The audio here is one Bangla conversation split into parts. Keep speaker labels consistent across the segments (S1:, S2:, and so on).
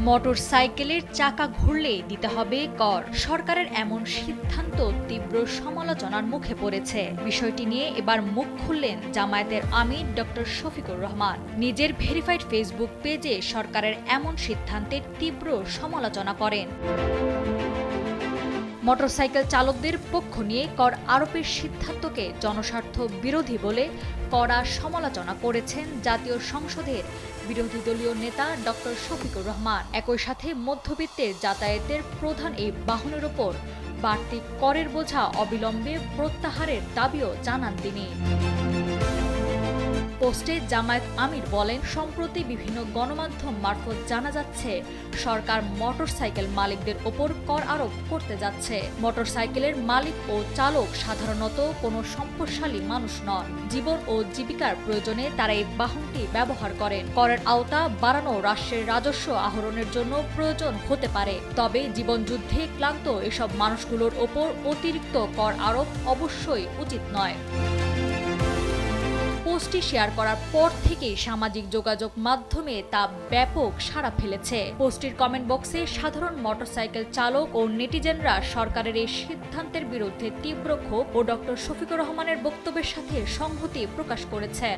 S1: মোটরসাইকেলের চাকা ঘুরলে দিতে হবে কর। সরকারের এমন সিদ্ধান্ত তীব্র সমালোচনার মুখে পড়েছে। বিষয়টি নিয়ে এবার মুখ খুললেন জামায়াতের আমির ডক্টর শফিকুর রহমান। নিজের ভেরিফাইড ফেসবুক পেজে সরকারের এমন সিদ্ধান্তের তীব্র সমালোচনা করেন। মোটরসাইকেল চালকদের পক্ষ নিয়ে কর আরোপের সিদ্ধান্তকে জনস্বার্থ বিরোধী বলে কড়া সমালোচনা করেছেন জাতীয় সংসদের বিরোধী দলীয় নেতা ডক্টর শফিকুর রহমান। একই সাথে মধ্যবিত্তের যাতায়াতের প্রধান এই বাহনের ওপর বাড়তি করের বোঝা অবিলম্বে প্রত্যাহারের দাবিও জানান তিনি। পোস্টে জামায়াত আমির বলেন, সম্প্রতি বিভিন্ন গণমাধ্যম মারফত জানা যাচ্ছে সরকার মোটরসাইকেল মালিকদের ওপর কর আরোপ করতে যাচ্ছে। মোটরসাইকেলের মালিক ও চালক সাধারণত কোনো সম্পদশালী মানুষ নন। জীবন ও জীবিকার প্রয়োজনে তারা এই বাহনটি ব্যবহার করেন। করের আওতা বাড়ানো রাষ্ট্রের রাজস্ব আহরণের জন্য প্রয়োজন হতে পারে, তবে জীবনযুদ্ধে ক্লান্ত এসব মানুষগুলোর ওপর অতিরিক্ত কর আরোপ অবশ্যই উচিত নয়। পোস্টটি শেয়ার করার পর থেকেই সামাজিক যোগাযোগ মাধ্যমে তা ব্যাপক সাড়া ফেলেছে। পোস্টটির কমেন্ট বক্সে সাধারণ মোটরসাইকেল চালক ও নেটিজেনরা সরকারের এই সিদ্ধান্তের বিরুদ্ধে তীব্র ক্ষোভ ও ডক্টর শফিকুর রহমানের বক্তব্যের সাথে সংহতি প্রকাশ করেছেন।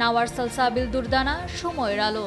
S1: নাওয়ার সালসাবিল দুরদানা, সময়ের আলো।